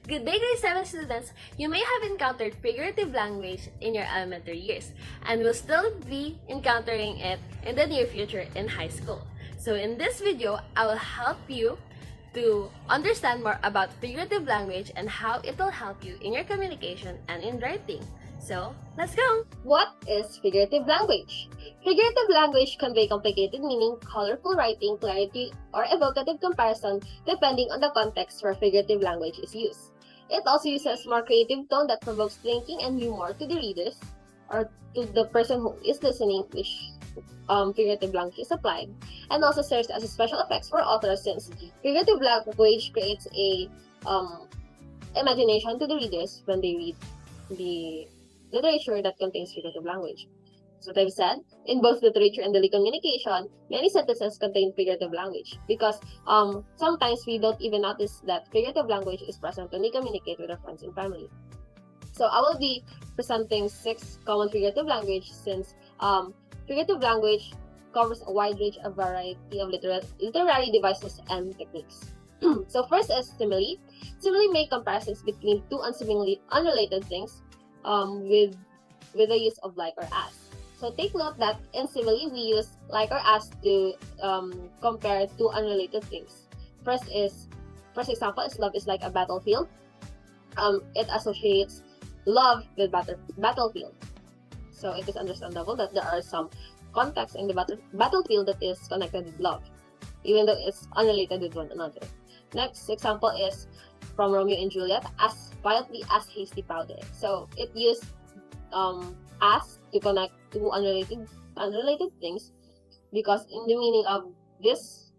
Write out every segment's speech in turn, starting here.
Good day, grade 7 students! You may have encountered figurative language in your elementary years and will still be encountering it in the near future in high school. So in this video, I will help you to understand more about figurative language and how it will help you in your communication and in writing. So, let's go! What is figurative language? Figurative language convey complicated meaning, colorful writing, clarity, or evocative comparison depending on the context where figurative language is used. It also uses more creative tone that provokes thinking and humor to the readers or to the person who is listening, which figurative language is applied, and also serves as a special effects for authors since figurative language creates a imagination to the readers when they read the literature that contains figurative language. So what I've said, in both literature and daily communication, many sentences contain figurative language because sometimes we don't even notice that figurative language is present when we communicate with our friends and family. So I will be presenting 6 common figurative language since figurative language covers a wide range of variety of literary devices and techniques. So first is simile. Simile make comparisons between two unseemingly unrelated things with the use of like or as. So take note that in simile we use like or as to compare two unrelated things. First example is love is like a battlefield. It associates love with battlefield. So it is understandable that there are some context in the battlefield that is connected with love, even though it's unrelated with one another. Next example is from Romeo and Juliet, as quietly as hasty powder. So it used as to connect two unrelated things because in the meaning of this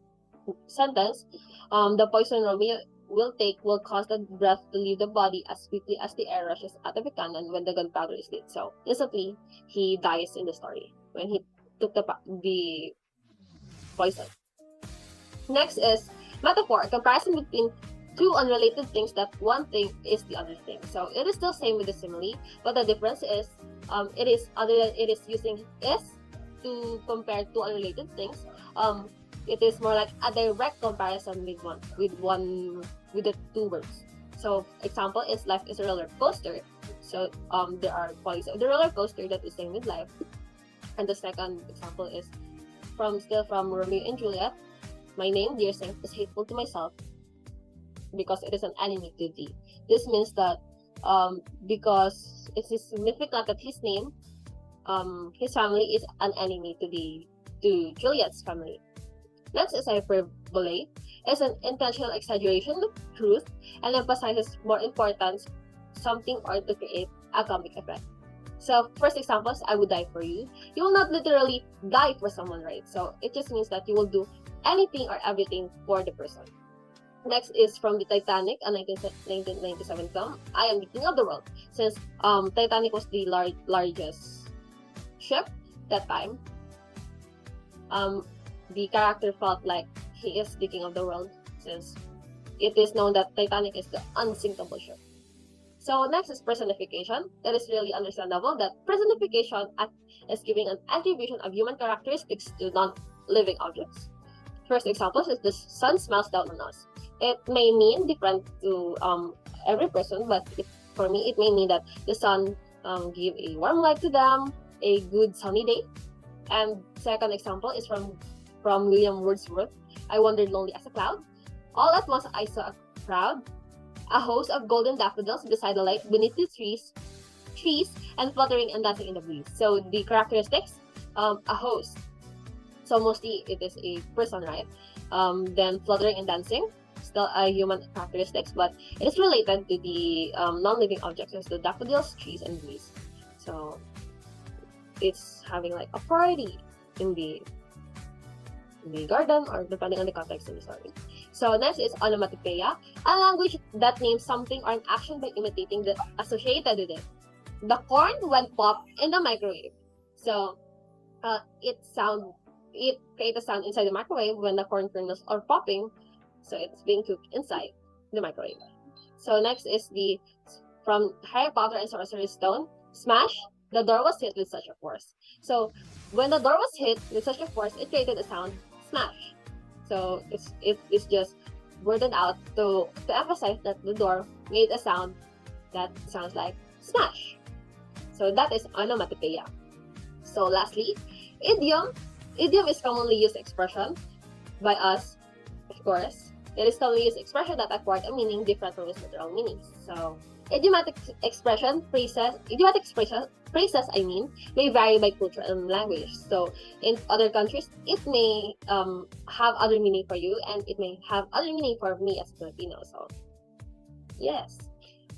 sentence, the poison Romeo will take will cause the breath to leave the body as quickly as the air rushes out of a cannon when the gunpowder is lit. So instantly he dies in the story when he took the poison. Next is metaphor, a comparison between two unrelated things that one thing is the other thing. So it is still same with the simile, but the difference is it is using is to compare two unrelated things. It is more like a direct comparison with the two words. So example is life is a roller coaster. So there are qualities of the roller coaster that is same with life. And the second example is from Romeo and Juliet. My name, dear saint, is hateful to myself because it is an enemy to thee. This means that because it is significant that his name, his family is an enemy to Juliet's family. Next is hyperbole. It's an intentional exaggeration of truth and emphasizes more importance something or to create a comic effect. So first example is I would die for you. You will not literally die for someone, right? So it just means that you will do anything or everything for the person. Next is from the Titanic, a 1997 film. I am the king of the world. Since Titanic was the largest ship that time, the character felt like he is the king of the world since it is known that Titanic is the unsinkable ship. So next is personification. It is really understandable that personification is giving an attribution of human characteristics to non-living objects. First example is the sun smiles down on us. It may mean different to every person, but for me, it may mean that the sun give a warm light to them, a good sunny day. And second example is from William Wordsworth. I wandered lonely as a cloud. All at once I saw a crowd, a host of golden daffodils beside the lake, beneath the trees, and fluttering and dancing in the breeze. So the characteristics, a host. So mostly it is a person, right? Then fluttering and dancing, still a human characteristics, but it is related to the non-living objects, as the daffodils, trees, and breeze. So it's having like a party in the garden, or depending on the context in the story. So next is onomatopoeia, a language that names something or an action by imitating the associated with it. The corn went pop in the microwave. So it creates a sound inside the microwave when the corn kernels are popping. So it's being cooked inside the microwave. So next is from Harry Potter and Sorcerer's Stone, smash, the door was hit with such a force. So when the door was hit with such a force, it created a sound, smash. So it's just worded out to emphasize that the door made a sound that sounds like smash. So that is onomatopoeia. So lastly, idiom. Idiom is commonly used expression by us, of course. It is commonly used expression that acquired a meaning different from its literal meanings. So idiomatic phrases, may vary by culture and language. So in other countries, it may have other meaning for you, and it may have other meaning for me as a Filipino. So yes.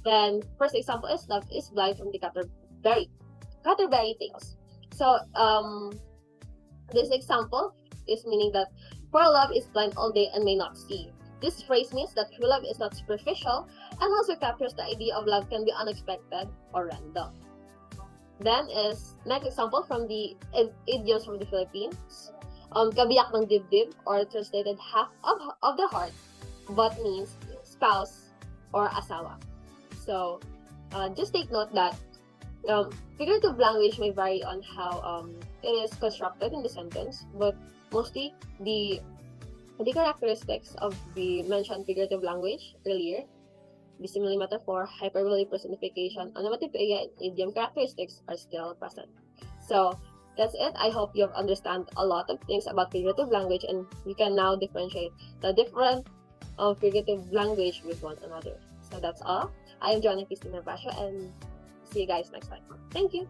Then first example is love is blind from the Canterbury Tales. So this example is meaning that for love is blind all day and may not see. This phrase means that true love is not superficial and also captures the idea of love can be unexpected or random. Then is next example from the idioms from the Philippines. Kabiyak ng dibdib, or translated half of the heart, but means spouse or asawa. So just take note that figurative language may vary on how it is constructed in the sentence, but mostly the characteristics of the mentioned figurative language earlier, the simile metaphor, hyperbole personification, onomatopoeia, and idiom characteristics are still present. So that's it. I hope you have understand a lot of things about figurative language, and you can now differentiate the different figurative language with one another. So that's all. I am Joanna and Gervacio, and see you guys next time. Thank you.